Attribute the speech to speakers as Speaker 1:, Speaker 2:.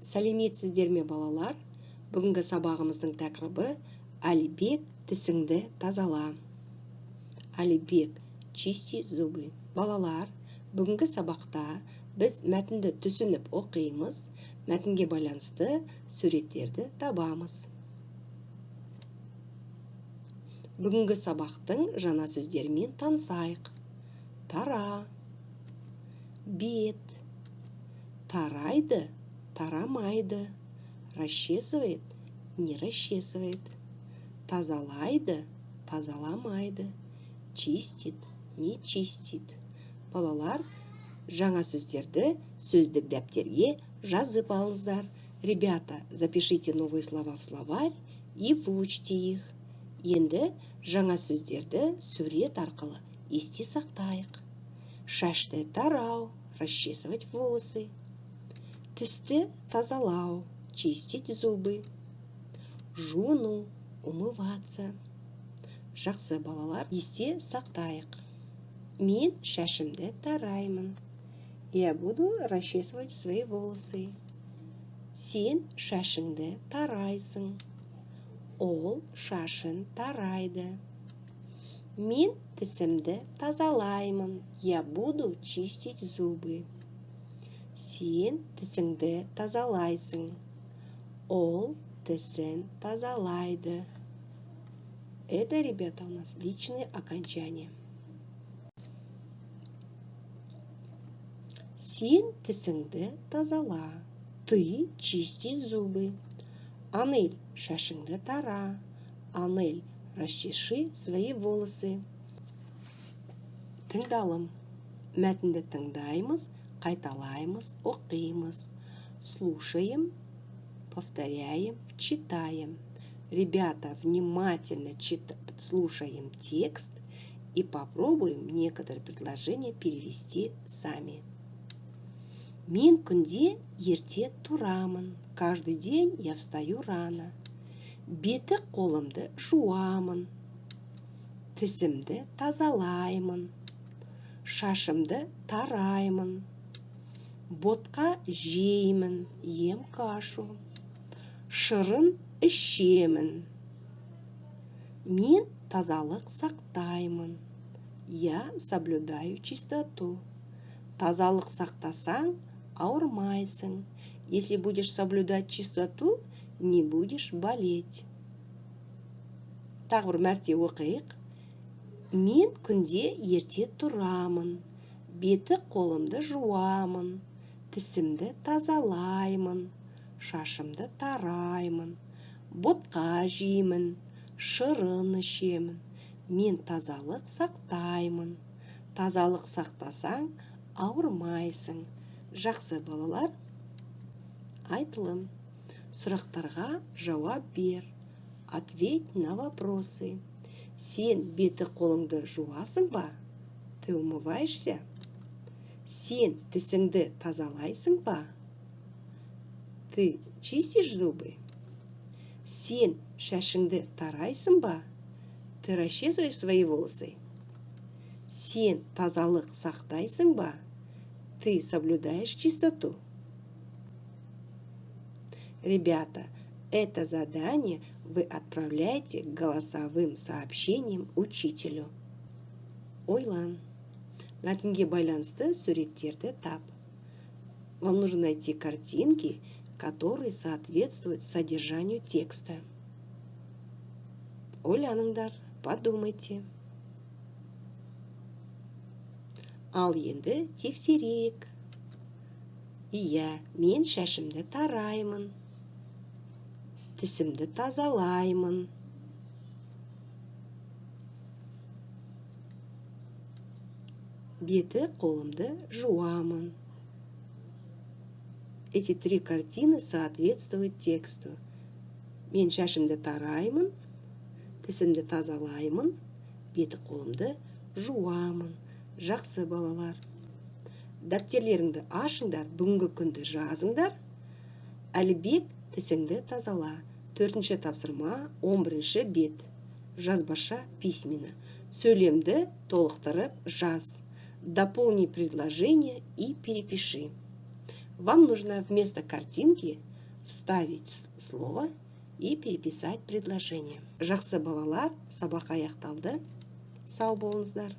Speaker 1: Сәлеметсіздер ме балалар? Бүгінгі сабағымыздың тақырыбы Алибек, тісіңді тазала. Алибек, чисти зубы. Балалар, бүгінгі сабақта біз мәтінді түсініп оқимыз, мәтінге байланысты суреттерді табамыз. Бүгінгі сабақтың жаңа сөздерімен танысайық. Тара, бет, тарайды, тарамайды, расчесывает, не расчесывает, тазалайды, тазаламайды, чистит, не чистит. Балалар, жаңа сөздерді сөздік дәптерге жазып алыңыздар. Ребята, запишите новые слова в словарь и выучите их. Енді жаңа сөздерді сурет арқылы есте сақтайық. Шашты тарау, расчесывать волосы. Тісті тазалау, чистить зубы. Жуну, умываться. Жақсы балалар, есте сақтайық. Мен шашымды тараймын. Я буду расчесывать свои волосы. Сен шашыңды тарайсың. Ол шашын тарайды. Мен тісімді тазалаймын. Я буду чистить зубы. Сен тісіңді тазалайсың. Ол тісін тазалайды. Это, ребята, у нас личные окончания. Сен тісіңді тазала. Ты чисти зубы. Анель, шашыңды тара. Анель, расчеши свои волосы. Тыңдалым. Мәтінді тыңдаймыз, қайталаймыз, оқимыз. Слушаем, повторяем, читаем. Ребята, внимательно слушаем текст и попробуем некоторые предложения перевести сами. Мен күнде ерте тұрамын. Каждый день я встаю рано. Беті қолымды жуамын. Тісімді тазалаймын. Шашымды тараймын. Ботқа жеймін, ем кашу. Шырын ішемін. Мен тазалық сақтаймын. Я соблюдаю чистоту. Тазалық сақтасаң, ауырмайсың. Если будешь соблюдать чистоту, не будешь болеть. Тағы бір мәрте оқиық. Мен күнде ерте тұрамын. Беті қолымды жуамын. Тісімді тазалаймын. Шашымды тараймын. Ботқа жеймін. Шырын ішемін. Мен тазалық сақтаймын. Тазалық сақтасаң, ауырмайсың. Жақсы балалар, айтылым. Сұрақтарға жауап бер. Ответь на вопросы. Сен беті қолыңды жуасың ба? Ты умываешься? Сен тісіңді тазалайсың ба? Ты чистишь зубы? Сен шашыңды тарайсың ба? Ты расчесываешь свои волосы? Сен тазалық сақтайсың ба? Ты соблюдаешь чистоту? Ребята, это задание вы отправляете голосовым сообщением учителю. Ойлан. Мәтінге байланысты суреттерді тап. Вам нужно найти картинки, которые соответствуют содержанию текста. Ойланыңдар, подумайте. Ал енді тексерейік. Иә, мен шашымды тараймын. Тісімді тазалаймын. Беті қолымды жуамын. Эти три картины соответствуют тексту. Мен шашымды тараймын. Тісімді тазалаймын. Беті қолымды жуамын. Жақсы балалар. Дәптерлеріңді ашыңдар, бүгінгі күнді жазыңдар. Алибек, тісіңді тазала. 4-ші тапсырма, 11-ші бет. Жазбаша письменно. Сөйлемді толықтырып жаз. Дополни предложение и перепиши. Вам нужно вместо картинки вставить слово и переписать предложение. Жақсы балалар, сабақ аяқталды. Сау болыңыздар.